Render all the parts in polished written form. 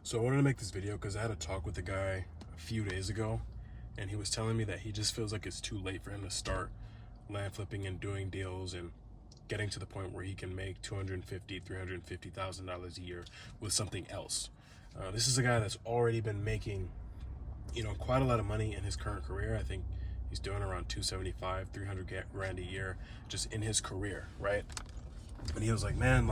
So I wanted to make this video because I had a talk with a guy a few days ago, and he was telling me that he just feels like it's too late for him to start land flipping and doing deals and getting to the point where he can make $250,000, $350,000 a year with something else. This is a guy that's already been making, quite a lot of money in his current career. I think he's doing around 275, 300 grand a year just in his career, right? And he was like, man,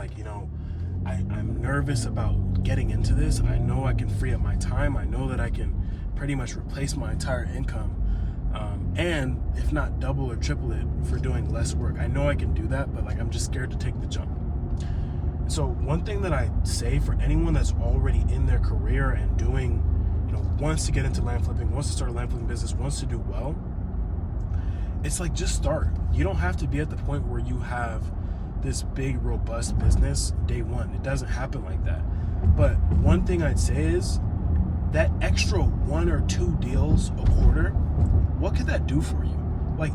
I'm nervous about getting into this. I know I can free up my time. I know that I can pretty much replace my entire income, and if not double or triple it for doing less work. I know I can do that, but I'm just scared to take the jump. So one thing that I say for anyone that's already in their career and doing, wants to get into land flipping, wants to start a land flipping business, wants to do well, it's just start. You don't have to be at the point where you have this big robust business day one. It doesn't happen like that. But one thing I'd say is that extra one or two deals a quarter, what could that do for you?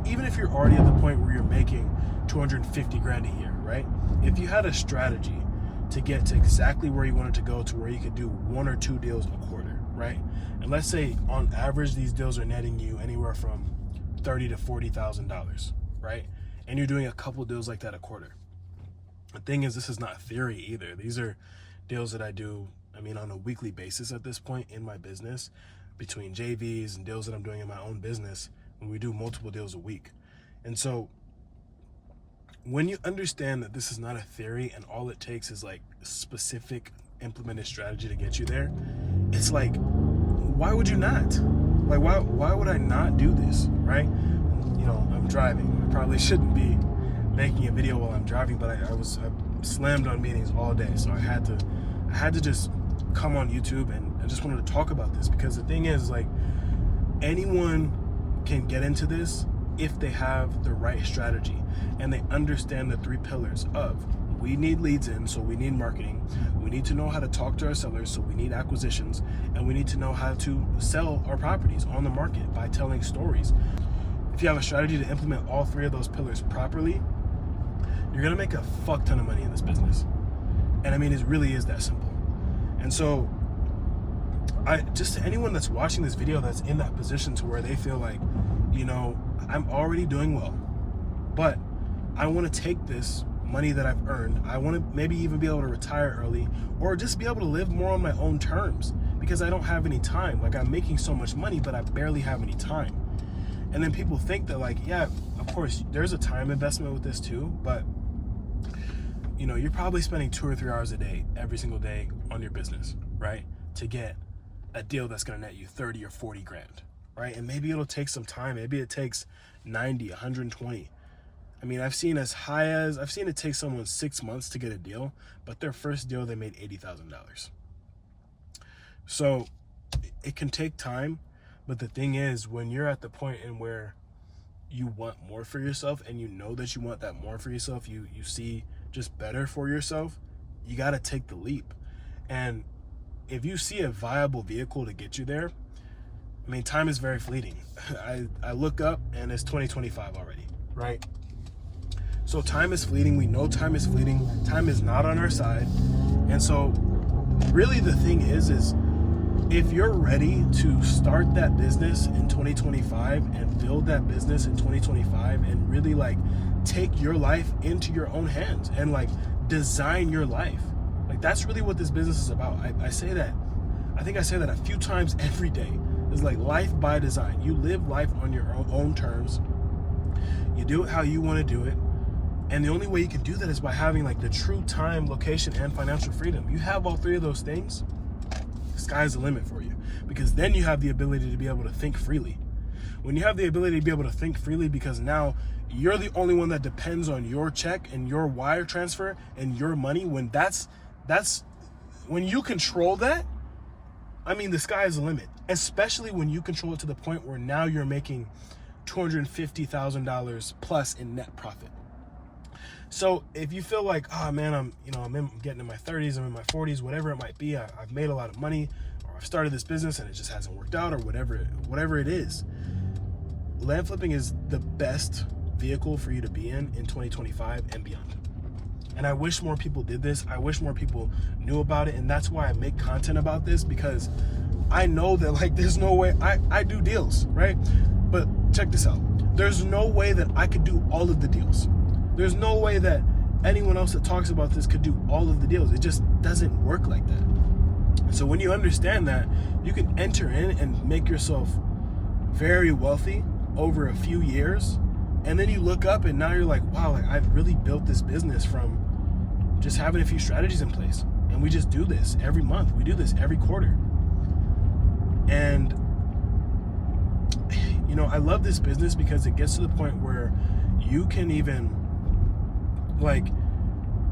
Even if you're already at the point where you're making 250 grand a year, right? If you had a strategy to get to exactly where you wanted to go, to where you could do one or two deals a quarter, right? And let's say on average these deals are netting you anywhere from $30,000 to $40,000, right? And you're doing a couple deals like that a quarter. The thing is, this is not theory either. These are deals that I do, on a weekly basis at this point in my business, between JVs and deals that I'm doing in my own business, when we do multiple deals a week. And so when you understand that this is not a theory and all it takes is specific implemented strategy to get you there, it's why would you not? Why would I not do this, right? I'm driving. I probably shouldn't be making a video while I'm driving, but I slammed on meetings all day, so I had to just come on YouTube, and I just wanted to talk about this, because the thing is, anyone can get into this if they have the right strategy and they understand the three pillars of: we need leads in, so we need marketing; we need to know how to talk to our sellers, so we need acquisitions; and we need to know how to sell our properties on the market by telling stories. If you have a strategy to implement all three of those pillars properly, you're gonna make a fuck ton of money in this business. And it really is that simple. And so just to anyone that's watching this video that's in that position to where they feel I'm already doing well, but I want to take this money that I've earned, I want to maybe even be able to retire early, or just be able to live more on my own terms, because I don't have any time. I'm making so much money, but I barely have any time. And then people think that yeah, of course there's a time investment with this too, but you're probably spending 2 or 3 hours a day, every single day, on your business, right? To get a deal that's going to net you 30 or 40 grand, right? And maybe it'll take some time. Maybe it takes 90, 120. I've seen it take someone 6 months to get a deal, but their first deal, they made $80,000. So it can take time, but the thing is, when you're at the point in where you want more for yourself, and you know that you want that more for yourself, you see just better for yourself, you got to take the leap. And if you see a viable vehicle to get you there, time is very fleeting. I look up and it's 2025 already, right? So time is fleeting. We know time is fleeting. Time is not on our side. And so really the thing is if you're ready to start that business in 2025 and build that business in 2025 and really take your life into your own hands and design your life, that's really what this business is about. I say that, I think I say that a few times every day. It's life by design. You live life on your own terms. You do it how you want to do it. And the only way you can do that is by having the true time, location, and financial freedom. You have all three of those things, the sky's the limit for you, because then you have the ability to be able to think freely. When you have the ability to be able to think freely, because now you're the only one that depends on your check and your wire transfer and your money, when when you control that, the sky is the limit, especially when you control it to the point where now you're making $250,000 plus in net profit. So if you feel oh man, I'm getting in my 30s, I'm in my 40s, whatever it might be, I've made a lot of money, or I've started this business and it just hasn't worked out, or whatever it is, land flipping is the best vehicle for you to be in 2025 and beyond. And I wish more people did this. I wish more people knew about it. And that's why I make content about this, because I know that like there's no way I do deals, right? But check this out. There's no way that I could do all of the deals. There's no way that anyone else that talks about this could do all of the deals. It just doesn't work like that. So when you understand that, you can enter in and make yourself very wealthy over a few years. And then you look up and now you're like, wow, like I've really built this business from just having a few strategies in place. And we just do this every month. We do this every quarter. And, you know, I love this business because it gets to the point where you can even, like,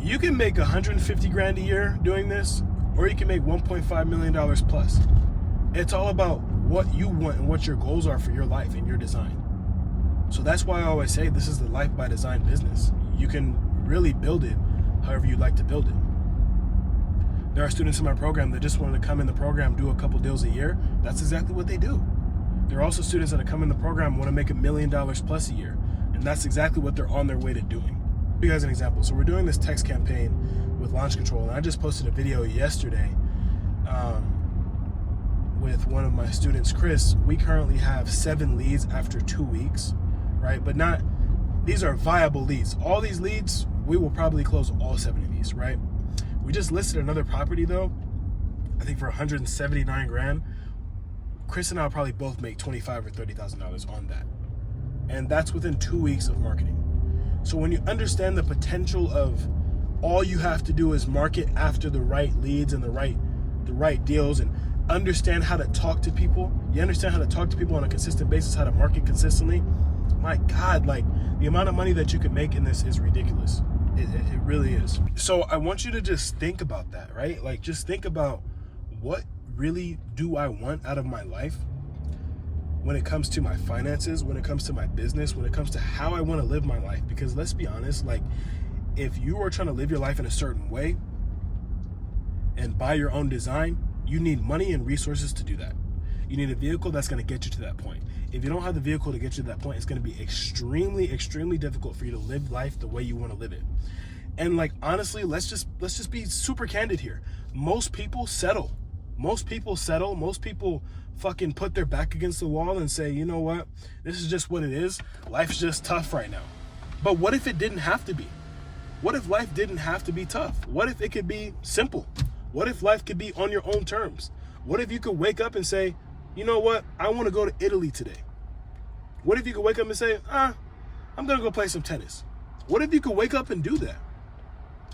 you can make 150 grand a year doing this, or you can make $1.5 million plus. It's all about what you want and what your goals are for your life and your design. So that's why I always say this is the life by design business. You can really build it however you'd like to build it. There are students in my program that just wanted to come in the program, do a couple deals a year. That's exactly what they do. There are also students that come in the program and want to make $1 million plus a year. And that's exactly what they're on their way to doing. I'll give you guys an example. So we're doing this text campaign with Launch Control. And I just posted a video yesterday with one of my students, Chris. We currently have 7 leads after 2 weeks, right? But not, these are viable leads. All these leads, we will probably close all 7 of these, right? We just listed another property though, I think for 179 grand. Chris and I will probably both make $25,000 or $30,000 on that. And that's within 2 weeks of marketing. So when you understand the potential of all you have to do is market after the right leads and the right deals, and understand how to talk to people. You understand how to talk to people on a consistent basis, how to market consistently. My God, like the amount of money that you can make in this is ridiculous. It really is. So I want you to just think about that, right? Like just think about, what really do I want out of my life when it comes to my finances, when it comes to my business, when it comes to how I want to live my life? Because let's be honest, like if you are trying to live your life in a certain way and by your own design, you need money and resources to do that. You need a vehicle that's going to get you to that point. If you don't have the vehicle to get you to that point, it's going to be extremely, extremely difficult for you to live life the way you want to live it. And like, honestly, let's just be super candid here. Most people settle. Most people fucking put their back against the wall and say, you know what? This is just what it is. Life's just tough right now. But what if it didn't have to be? What if life didn't have to be tough? What if it could be simple? What if life could be on your own terms? What if you could wake up and say, you know what? I want to go to Italy today. What if you could wake up and say, I'm going to go play some tennis? What if you could wake up and do that?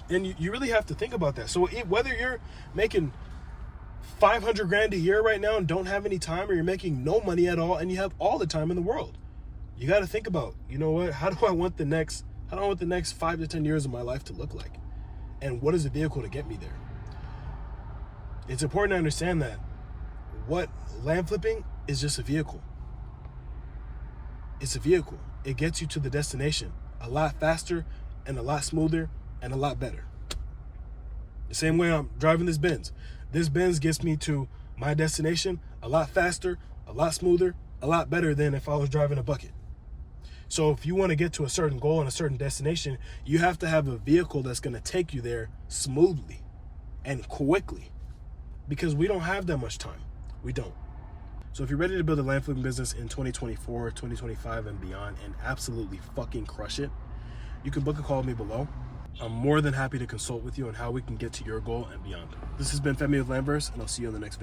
And you really have to think about that. So whether you're making 500 grand a year right now and don't have any time, or you're making no money at all and you have all the time in the world, you got to think about, you know what? How do I want the next 5 to 10 years of my life to look like? And what is the vehicle to get me there? It's important to understand that what land flipping is just a vehicle. It's a vehicle. It gets you to the destination a lot faster and a lot smoother and a lot better. The same way I'm driving this Benz. This Benz gets me to my destination a lot faster, a lot smoother, a lot better than if I was driving a bucket. So if you want to get to a certain goal and a certain destination, you have to have a vehicle that's going to take you there smoothly and quickly, because we don't have that much time. We don't. So if you're ready to build a land flipping business in 2024, 2025 and beyond, and absolutely fucking crush it, you can book a call with me below. I'm more than happy to consult with you on how we can get to your goal and beyond. This has been Femi of Landverse, and I'll see you in the next video.